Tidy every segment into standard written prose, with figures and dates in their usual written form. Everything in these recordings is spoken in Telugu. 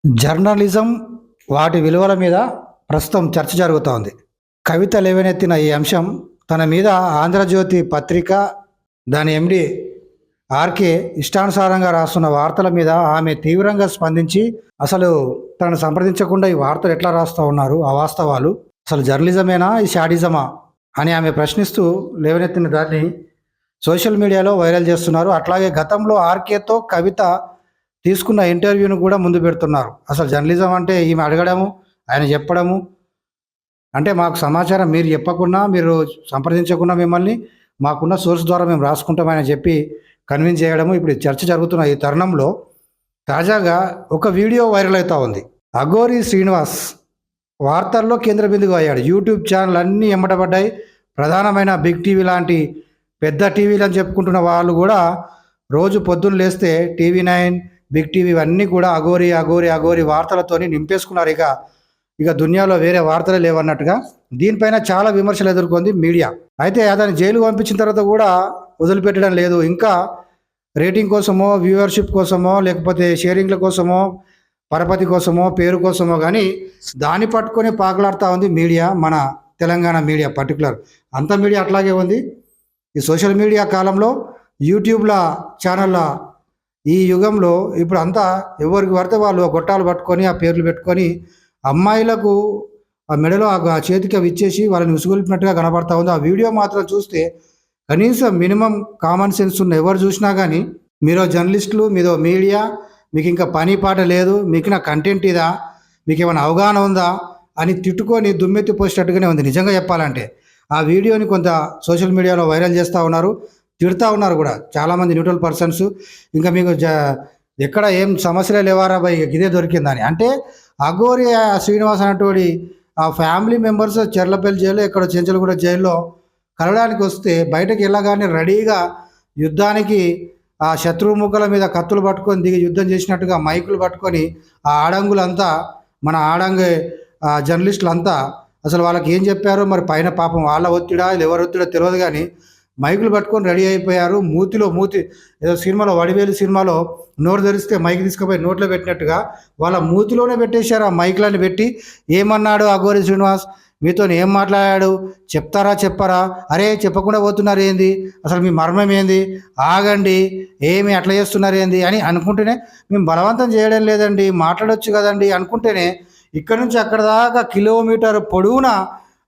జర్నలిజం వాటి విలువల మీద ప్రస్తుతం చర్చ జరుగుతోంది. కవిత లేవనెత్తిన ఈ అంశం తన మీద ఆంధ్రజ్యోతి పత్రిక దాని ఎండి ఆర్కే ఇష్టానుసారంగా రాస్తున్న వార్తల మీద ఆమె తీవ్రంగా స్పందించి అసలు తనను సంప్రదించకుండా ఈ వార్తలు ఎట్లా రాస్తూ ఉన్నారు, అవాస్తవాలు, అసలు జర్నలిజమేనా ఈ షాడిజమా అని ఆమె ప్రశ్నిస్తూ లేవనెత్తిన దాన్ని సోషల్ మీడియాలో వైరల్ చేస్తున్నారు. అట్లాగే గతంలో ఆర్కేతో కవిత తీసుకున్న ఇంటర్వ్యూను కూడా ముందు పెడుతున్నారు. అసలు జర్నలిజం అంటే ఈమె అడగడము, ఆయన చెప్పడము, అంటే మాకు సమాచారం మీరు చెప్పకుండా, మీరు సంప్రదించకుండా మిమ్మల్ని మాకున్న సోర్స్ ద్వారా మేము రాసుకుంటామని చెప్పి కన్విన్స్ చేయడము. ఇప్పుడు చర్చ జరుగుతున్న ఈ తరుణంలో తాజాగా ఒక వీడియో వైరల్ అవుతూ ఉంది. అఘోరి శ్రీనివాస్ వార్తల్లో కేంద్ర బిందుగా అయ్యాడు. యూట్యూబ్ ఛానల్ అన్నీ ఎమ్మటపడ్డాయి. ప్రధానమైన బిగ్ టీవీ లాంటి పెద్ద టీవీలు అని చెప్పుకుంటున్న వాళ్ళు కూడా రోజు పొద్దున్న లేస్తే టీవీ9, బిగ్ టీవీ ఇవన్నీ కూడా అఘోరి అఘోరి అఘోరి వార్తలతోని నింపేసుకున్నారు. ఇక దునియాలో వేరే వార్తలే లేవన్నట్టుగా దీనిపైన చాలా విమర్శలు ఎదుర్కొంది మీడియా. అయితే అతన్ని జైలుకు పంపించిన తర్వాత కూడా వదిలిపెట్టడం లేదు. ఇంకా రేటింగ్ కోసమో, వ్యూవర్షిప్ కోసమో, లేకపోతే షేరింగ్ల కోసమో, పరపతి కోసమో, పేరు కోసమో కానీ దాన్ని పట్టుకొని పాకులాడుతూ ఉంది మీడియా. మన తెలంగాణ మీడియా పర్టికులర్ అంత మీడియా అట్లాగే ఉంది. ఈ సోషల్ మీడియా కాలంలో యూట్యూబ్ల ఛానళ్ళ ఈ యుగంలో ఇప్పుడు అంతా ఎవరికి పడితే వాళ్ళు గొట్టాలు పట్టుకొని ఆ పేర్లు పెట్టుకొని అమ్మాయిలకు ఆ మెడలో ఆ చేతికి అవి ఇచ్చేసి వాళ్ళని ఉసుగొల్పినట్టుగా కనబడతా ఉంది. ఆ వీడియో మాత్రం చూస్తే కనీసం మినిమం కామన్ సెన్స్ ఉన్న ఎవరు చూసినా కానీ మీరో జర్నలిస్టులు, మీదో మీడియా, మీకు ఇంకా పని పాట లేదు, మీకు నా కంటెంట్ ఇదా, మీకు ఏమైనా అవగాహన ఉందా అని తిట్టుకొని దుమ్మెత్తి పోసేటట్టుగానే ఉంది నిజంగా చెప్పాలంటే. ఆ వీడియోని కొంత సోషల్ మీడియాలో వైరల్ చేస్తూ ఉన్నారు, తిడుతూ ఉన్నారు కూడా చాలామంది న్యూట్రల్ పర్సన్స్. ఇంకా మీకు ఎక్కడ ఏం సమస్యలే లేవారా బై, ఇదే దొరికిందని. అంటే అఘోరి శ్రీనివాస్ అనేటువంటి ఆ ఫ్యామిలీ మెంబర్స్ చెర్లపల్లి జైల్లో, ఇక్కడ చెంచలగూడ జైల్లో కలవడానికి వస్తే బయటకు వెళ్ళగానే రెడీగా యుద్ధానికి ఆ శత్రువు ముక్కల మీద కత్తులు పట్టుకొని దిగి యుద్ధం చేసినట్టుగా మైకులు పట్టుకొని ఆ ఆడంగులంతా, మన ఆడంగే జర్నలిస్టులంతా అసలు వాళ్ళకి ఏం చెప్పారో మరి, పైన పాపం వాళ్ళ ఒత్తిడా ఎవరు ఒత్తిడో తెలియదు కానీ మైకులు పట్టుకొని రెడీ అయిపోయారు. మూతి ఏదో సినిమాలో, వడివేలు సినిమాలో నోరు తెరిస్తే మైక్ తీసుకుపోయి నోట్లో పెట్టినట్టుగా వాళ్ళ మూతిలోనే పెట్టేశారు. ఆ మైకులని పెట్టి ఏమన్నాడు అఘోరి శ్రీనివాస్, మీతో ఏం మాట్లాడాడు, చెప్తారా చెప్పరా, అరే చెప్పకుండా పోతున్నారు ఏంది, అసలు మీ మర్మం ఏంది, ఆగండి, ఏమి అట్లా చేస్తున్నారు ఏంది అని అనుకుంటేనే, మేము బలవంతం చేయడం లేదండి, మాట్లాడొచ్చు కదండి అనుకుంటేనే ఇక్కడ నుంచి అక్కడ దాకా కిలోమీటర్ పొడవునా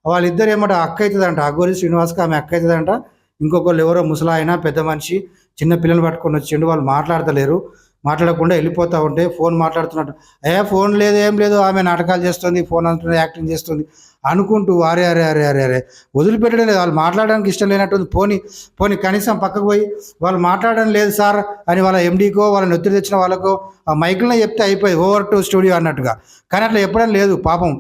వాళ్ళిద్దరు ఏమంట అక్క అవుతుందంట, అఘోరి శ్రీనివాస్కి ఆమె అక్క అవుతుందంట. ఇంకొకళ్ళు ఎవరో ముసలాయన పెద్ద మనిషి చిన్న పిల్లలు పట్టుకొని వచ్చిండు. వాళ్ళు మాట్లాడతలేరు, మాట్లాడకుండా వెళ్ళిపోతూ ఉంటే ఫోన్ మాట్లాడుతున్నట్టు, ఫోన్ లేదు ఏం లేదు, ఆమె నాటకాలు చేస్తుంది, ఫోన్ అంటున్నది, యాక్టింగ్ చేస్తుంది అనుకుంటూ అరే అరే అరే అరే అరే వదిలిపెట్టడం లేదు. వాళ్ళు మాట్లాడడానికి ఇష్టం లేనట్టుంది. పోనీ కనీసం పక్కకు పోయి వాళ్ళు మాట్లాడడం లేదు సార్ అని వాళ్ళ ఎండీకో, వాళ్ళని ఒత్తిడి తెచ్చిన వాళ్ళకో ఆ మైకులనే చెప్తే అయిపోయి ఓవర్ టు స్టూడియో అన్నట్టుగా. కానీ అట్లా చెప్పడం లేదు. పాపం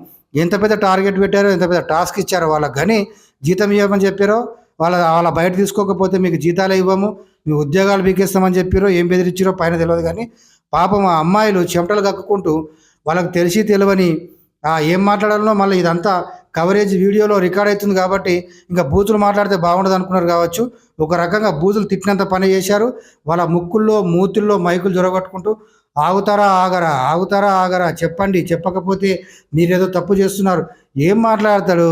ఎంత పెద్ద టార్గెట్ పెట్టారో, ఎంత పెద్ద టాస్క్ ఇచ్చారో వాళ్ళకి, కానీ జీతం ఇవ్వమని చెప్పారో, వాళ్ళ బయట తీసుకోకపోతే మీకు జీతాలే ఇవ్వము, మీ ఉద్యోగాలు బీకేస్తామని చెప్పారో, ఏం బెదిరించారో పైన తెలియదు. కానీ పాపం ఆ అమ్మాయిలు చెమటలు కక్కుకుంటూ వాళ్ళకి తెలిసి తెలియని ఏం మాట్లాడాలో మళ్ళీ ఇదంతా కవరేజ్ వీడియోలో రికార్డ్ అవుతుంది కాబట్టి ఇంకా బూతులు మాట్లాడితే బాగుండదు అనుకున్నారు కావచ్చు. ఒక రకంగా బూతులు తిట్టినంత పని చేశారు. వాళ్ళ ముక్కుల్లో మూతుల్లో మైకులు జొరగొట్టుకుంటూ ఆగుతారా ఆగరా, చెప్పండి, చెప్పకపోతే మీరేదో తప్పు చేస్తున్నారు. ఏం మాట్లాడతాడు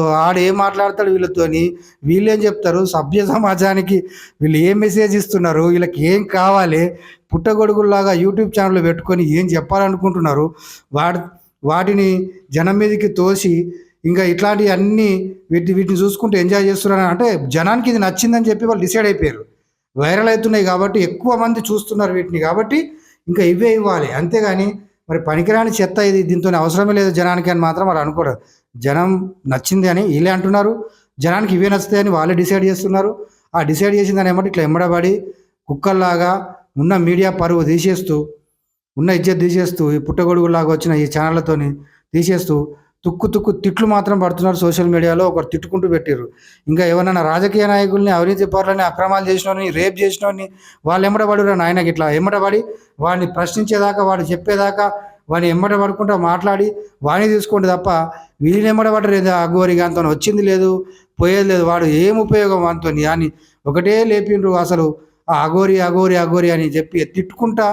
ఏం మాట్లాడతాడు వీళ్ళతోని, వీళ్ళేం చెప్తారు సభ్య సమాజానికి, వీళ్ళు ఏం మెసేజ్ ఇస్తున్నారు, వీళ్ళకి ఏం కావాలి, పుట్టగొడుగుల్లాగా యూట్యూబ్ ఛానల్ పెట్టుకొని ఏం చెప్పాలనుకుంటున్నారు, వాటిని జనం మీదకి తోసి ఇంకా ఇట్లాంటివి అన్నీ వీటిని చూసుకుంటూ ఎంజాయ్ చేస్తున్నారు. అంటే జనానికి ఇది నచ్చిందని చెప్పి వాళ్ళు డిసైడ్ అయిపోయారు. వైరల్ అవుతున్నాయి కాబట్టి ఎక్కువ మంది చూస్తున్నారు వీటిని, కాబట్టి ఇంకా ఇవే ఇవ్వాలి. అంతేగాని మరి పనికిరాని చెత్త ఇది, దీంతో అవసరమే లేదు జనానికి అని మాత్రం వాళ్ళు అనుకోరు. జనం నచ్చింది అని వీళ్ళే అంటున్నారు, జనానికి ఇవే నచ్చుతాయని వాళ్ళే డిసైడ్ చేస్తున్నారు. ఆ డిసైడ్ చేసిందని ఏమంటే ఇట్లా ఎమ్మడబడి కుక్కల్లాగా ఉన్న మీడియా పరువు తీసేస్తూ, ఉన్న ఇజ్జత్ తీసేస్తూ, ఈ పుట్టగొడుగులాగా వచ్చిన ఈ ఛానళ్ళతోని తీసేస్తూ తుక్కు తిట్లు మాత్రం పడుతున్నారు సోషల్ మీడియాలో. ఒకరు తిట్టుకుంటూ పెట్టారు. ఇంకా ఎవరైనా రాజకీయ నాయకుల్ని, అవినీతి పరులని, అక్రమాలు చేసినోని, రేప్ చేసినోని వాళ్ళు ఎమ్మడబడురా నాయనకి, ఇట్లా ఎమ్మడబడి వాడిని ప్రశ్నించేదాకా, వాడు చెప్పేదాకా వాడిని ఎమ్మడబడుకుంటూ మాట్లాడి వాడిని తీసుకోండి తప్ప వీళ్ళని ఎమ్మడబడలేదు. అఘోరి గాంతో వచ్చింది లేదు, పోయేది లేదు, వాడు ఏం ఉపయోగం వానితో అని ఒకటే లేపిండ్రు. అసలు ఆ అఘోరి అఘోరి అఘోరి అని చెప్పి తిట్టుకుంటా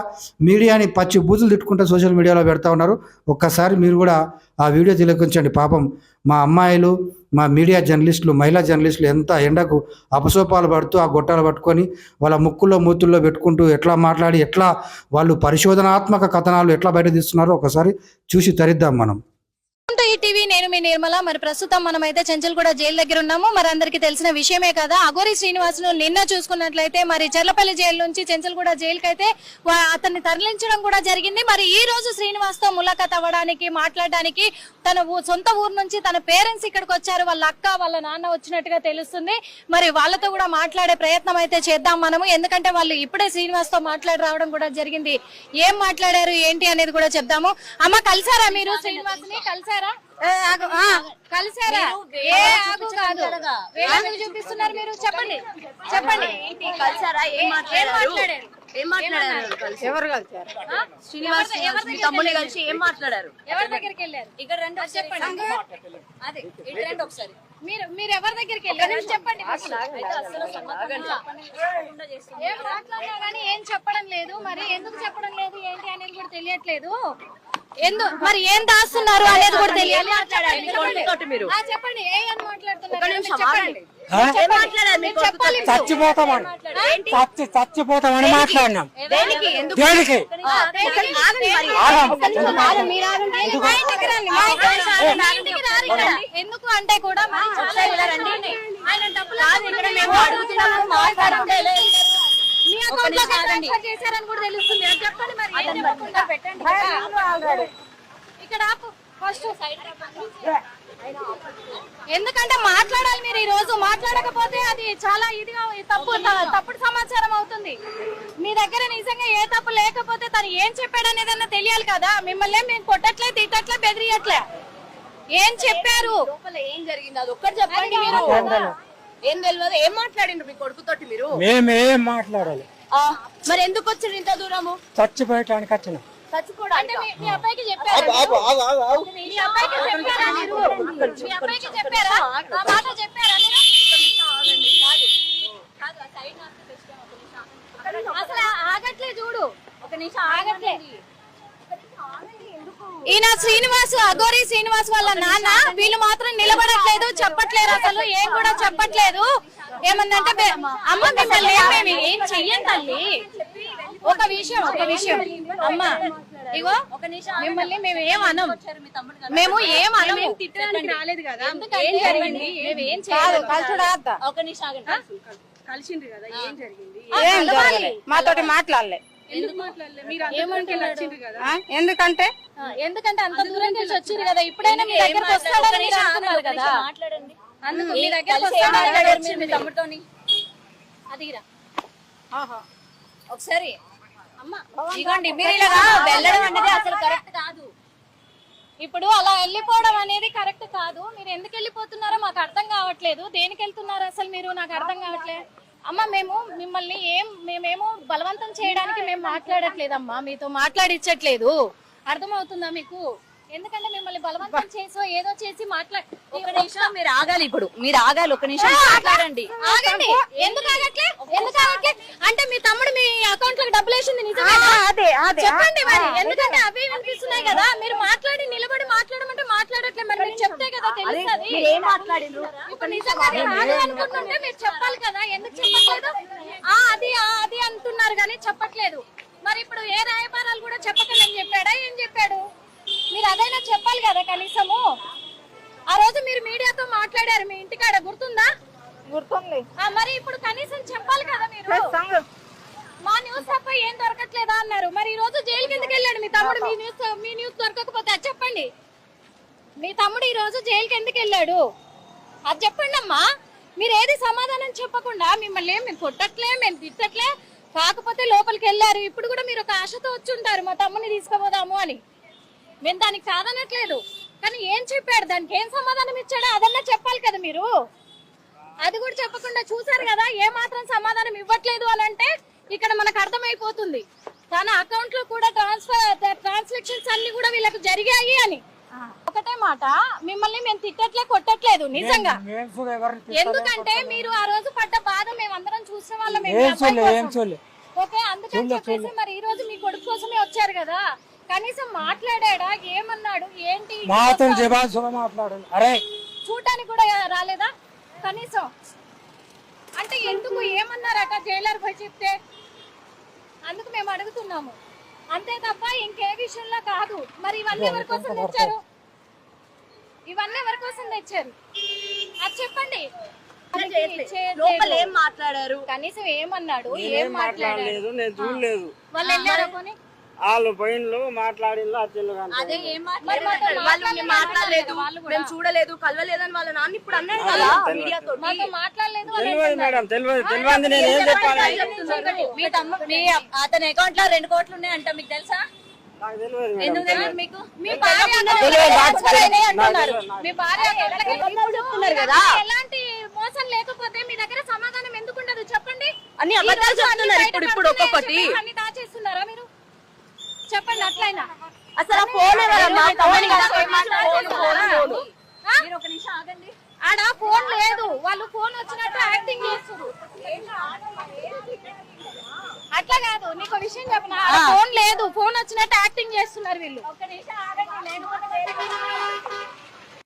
మీడియాని పచ్చి బూతులు తిట్టుకుంటా సోషల్ మీడియాలో పెడతా ఉన్నారు. ఒక్కసారి మీరు కూడా ఆ వీడియో తిలకించండి. పాపం మా అమ్మాయిలు, మా మీడియా జర్నలిస్టులు, మహిళా జర్నలిస్టులు ఎంత ఎండకు అపసోపాలు పడుతూ ఆ గొట్టాలు పట్టుకొని వాళ్ళ ముక్కుల్లో మూతుల్లో పెట్టుకుంటూ ఎట్లా మాట్లాడి ఎట్లా వాళ్ళు పరిశోధనాత్మక కథనాలు ఎట్లా బయట తీస్తున్నారో ఒకసారి చూసి తరిద్దాం మనం. టీవీ నేను మీ నిర్మల. మరి ప్రస్తుతం మనమైతే చెంచల్గూడ జైలు దగ్గర ఉన్నాము. మరి అందరికి తెలిసిన విషయమే కదా, అఘోరి శ్రీనివాసును నిన్న చూసుకున్నట్లయితే మరి చెర్లపల్లి జైలు నుంచి చెంచల్గూడ జైలుకి అయితే అతన్ని తరలించడం కూడా జరిగింది. మరి ఈ రోజు శ్రీనివాస్ తో ములాఖాత్ అవ్వడానికి, మాట్లాడడానికి తన సొంత ఊరు నుంచి తన పేరెంట్స్ ఇక్కడికి వచ్చారు. వాళ్ళ అక్క, వాళ్ళ నాన్న వచ్చినట్టుగా తెలుస్తుంది. మరి వాళ్ళతో కూడా మాట్లాడే ప్రయత్నం అయితే చేద్దాం మనము. ఎందుకంటే వాళ్ళు ఇప్పుడే శ్రీనివాస్ తో మాట్లాడి రావడం కూడా జరిగింది. ఏం మాట్లాడారు ఏంటి అనేది కూడా చెప్దాము. అమ్మ, కలిసారా మీరు శ్రీనివాస్ ని? కలిసారా? కలిసారా? ఏ ఆగు కాదు, వేరే చూపిస్తున్నారు మీరు. చెప్పండి చెప్పండి, కలిసారా? ఏం మాట్లాడారు? ఎవరు కలిసారు? శ్రీనివాస్ తమ్ముని కలిసి ఏం మాట్లాడారు? ఎవరి దగ్గరికి వెళ్ళారు? ఇక్కడ రండి చెప్పండి. అదే ఇక్కడ రండి ఒకసారి. మీరు ఎవరి దగ్గరికి వెళ్ళారు చెప్పండి. ఏం మాట్లాడినా కానీ ఏం చెప్పడం లేదు. మరి ఎందుకు చెప్పడం లేదు ఏంటి అనేది కూడా తెలియట్లేదు. మరి ఏం దాస్తున్నారు అనేది కూడా తెలియాలి. చెప్పండి, ఏ అని చచ్చిపోతామని మాట్లాడినాం. ఎందుకు అంటే కూడా ఆయన డబ్బులు మీ అకౌంట్ లో ట్రాన్స్ఫర్ చేశారని కూడా తెలుస్తుంది. చెప్పండి మరి ఏం చెప్పకుండా పెట్టండి. ఇక్కడ ఫస్ట్ ఎందుకంటే మాట్లాడాలి మీరు. ఈ రోజు మాట్లాడకపోతే అది చాలా ఇదిగా తప్పుడు సమాచారం అవుతుంది. మీ దగ్గర నిజంగా ఏ తప్పు లేకపోతే తను ఏం చెప్పాడు అనేదన్నా తెలియాలి కదా. మిమ్మల్ని మేము కొట్టట్లే, తిట్టట్లే, బెదిరియట్లే. ఏం చెప్పారు, ఏం జరిగింది అది ఒక్కటి చెప్పండి. మీరు ఏం తెలియదు, ఏం మాట్లాడిండ్రు మీ కొడుకుతోటి? మీరు మేమేం మాట్లాడాలి? మరి ఎందుకు వచ్చారు ఇంత దూరము? చచ్చిపోయటానికి వచ్చిన. అంటే మీ అబ్బాయికి చెప్పారా? మీ అబ్బాయికి చెప్పారా మీరు? మీ అబ్బాయికి చెప్పారా? ఆ మాట చెప్పారా మీరు? అసలు ఆగట్లే, చూడు ఒక నిమిషం ఆగట్లే. ఈయన శ్రీనివాస్, అఘోరి శ్రీనివాస్ వాళ్ళ నాన్న. వీళ్ళు మాత్రం నిలబడట్లేదు, చెప్పట్లేదు, అసలు ఏం కూడా చెప్పట్లేదు. ఏమందంటే అమ్మ మిమ్మల్ని ఏం చెయ్యం తల్లి. ఒక విషయం అమ్మ, ఇగో మిమ్మల్ని మేము ఏం అనం, మేము ఏం అనము. రాలేదు కదా, ఏం జరిగింది? మేము ఏం చేయాలి? ఒక నిమిషం కలిసిండ్రు కదా, ఏం జరిగింది? మాతోటి మాట్లాడలే. ఎందుకంటే అంత దూరం నుంచి వచ్చింది కదా, ఇప్పుడైనా మీ దగ్గరకు వస్తాడని అంటున్నారు కదా. అందుకు మీ దగ్గరకు వస్తాడు మీ తమ్ముడితోని. అదిరా ఒకసారి అమ్మ, ఇగోండి మీరు ఇలా వెళ్ళడం అనేది అసలు కరెక్ట్ కాదు. ఇప్పుడు అలా వెళ్ళిపోవడం అనేది కరెక్ట్ కాదు. మీరు ఎందుకు వెళ్ళిపోతున్నారో మాకు అర్థం కావట్లేదు. దేనికి వెళ్తున్నారు అసలు మీరు? నాకు అర్థం కావట్లేదు. అమ్మ, మిమ్మల్ని మేమేమో బలవంతం చేయడానికి మేము మాట్లాడట్లేదమ్మా, మీతో మాట్లాడించట్లేదు. అర్థమవుతుందా మీకు? ఎందుకంటే మిమ్మల్ని బలవంతం చేసో ఏదో చేసి ఒక నిమిషం మీరు ఆగాలి. ఇప్పుడు మీరు ఆగాలి, ఒక నిమిషం మాట్లాడండి. ఆగండి. ఎందుకు ఆగట్లే? అంటే మీ తమ్ముడు మీ అకౌంట్ లో డబ్బులు వేసింది నిజమేనా? చెప్పండి మరి. ఎందుకంటే అవి వినిపిస్తున్నాయి కదా. మీరు మాట్లాడి నిలబడి మాట్లాడమంటే మాట్లాడట్లే. మరి మీరు చెప్తే కదా తెలుస్తుంది. ఇప్పుడు నిజంగా అనుకుంటుంటే మీరు చెప్పాలి కదా. ఎందుకు చెప్పట్లేదు? అది అంటున్నారు కానీ చెప్పట్లేదు. మరి ఇప్పుడు ఏ రాయబారాలు కూడా చెప్పకలేని చెప్పాడా? ఏం చెప్పాడు? మీరు అదైనా చెప్పాలి కదా కనీసము. ఆ రోజు మీరు మీడియాతో మాట్లాడారు మీ ఇంటికాడ, గుర్తుందా? గుర్తుంది. మరి ఇప్పుడు కనీసం చెప్పాలి కదా మీరు. మా న్యూస్ తప్ప ఏం దొరకట్లేదా అన్నారు. మరి ఈ రోజు జైలుకి ఎందుకు వెళ్ళాడు మీ తమ్ముడు? మీ న్యూస్ దొరకకపోతే అది చెప్పండి. మీ తమ్ముడు ఈ రోజు జైలుకి ఎందుకు వెళ్ళాడు అది చెప్పండి అమ్మా. మీరు ఏది సమాధానం చెప్పకుండా మిమ్మల్ని మేము కొట్టట్లే, మేము తిట్టట్లే, కాకపోతే లోపలికి వెళ్ళారు. ఇప్పుడు కూడా మీరు ఒక ఆశతో వచ్చి ఉంటారు మా తమ్ముడిని తీసుకుపోదాము అని. మేము దానికి కాదనట్లేదు, కానీ ఏం చెప్పాడు, దానికి ఏం సమాధానం ఇచ్చాడో అదన్నా చెప్పాలి కదా మీరు. అది కూడా చెప్పకుండా చూసారు కదా ఏ మాత్రం సమాధానం ఇవ్వట్లేదు అని అంటే ఇక్కడ మనకు అర్థమైపోతుంది తన అకౌంట్ లో కూడా ట్రాన్సాక్షన్స్ అన్ని కూడా వీళ్ళకి జరిగాయి అని. ఒకటే మాట, మిమ్మల్ని మేము తిట్టట్లే కొట్టట్లేదు నిజంగా. మేము కూడా ఎవరిని ఎందుకంటే మీరు ఆ రోజు పడ్డ బాధ మేము అందరం చూసిన వాళ్ళం. ఏం చూడలే ఓకే, అందుకని చెప్పేసి మరి ఈ రోజు మీ కొడుకు కోసమే వచ్చారు కదా, కనీసం మాట్లాడాడా, ఏమన్నాడు, ఏంటి మాతో జవాబు మాట్లాడాలి. అరే చూడటానికి కూడా రాలేదా కనీసం? అంటే ఎందుకు ఏమన్నారట జైలర్ పోయి చెప్తే? అందుకు మేము అడుగుతున్నాము, అంతే తప్ప ఇంకే విషయంలో కాదు. మరి ఇవన్నీ ఎవరి కోసం తెచ్చారు? ఇవన్నీ ఎవరి కోసం తెచ్చారు అది చెప్పండి. లోపల ఏం మాట్లాడారు? కనీసం ఏమన్నాడు, ఏం మాట్లాడారు? నేను చూడలేదు. వాళ్ళు వెళ్ళారా కొని? వాళ్ళు పోయిన్లు మాట్లాడిన్లు అచ్చిండ్లు కానీ అదే ఏం మాట్లాడారు? వాళ్ళు మాట్లాడలేదు, మేము చూడలేదు, కలవలేదని వాళ్ళ నాన్న ఇప్పుడు అన్నాడు కదా మీడియాతో. మాతో మాట్లాడలేదు. తెలియదు మేడం, తెలియదు నేను ఏం చెప్పాలి? అతని అకౌంట్ లో 2 కోట్లు ఉన్నాయంట, మీకు తెలుసా? నాకు తెలియదు మేడం. ఎందుకు తెలియదు మీకు? మీ భార్య అంటున్నారు, మీ భార్య చెప్తున్నారు కదా. ఎలాంటి మోసం లేకపోతే మీ దగ్గర సమాధానం ఎందుకు ఉండదు చెప్పండి? అన్ని అబద్ధాలు చెప్తున్నారు ఇప్పుడు ఒక్కొక్కటి. అన్ని దాచేస్తున్నారా మీరు? చెప్పండి అట్లయినా. అసలు ఆ ఫోన్ ఎవరమ్మా? మీరు ఒక నిమిషం ఆగండి. ఆడ ఫోన్ లేదు, వాళ్ళు ఫోన్ వచ్చినట్టు యాక్టింగ్ చేస్తారు. అట్లా కాదు, నీకు విషయం చెప్పిన, ఫోన్ లేదు, ఫోన్ వచ్చినట్టు యాక్టింగ్ చేస్తున్నారు వీళ్ళు. ఒక నిమిషం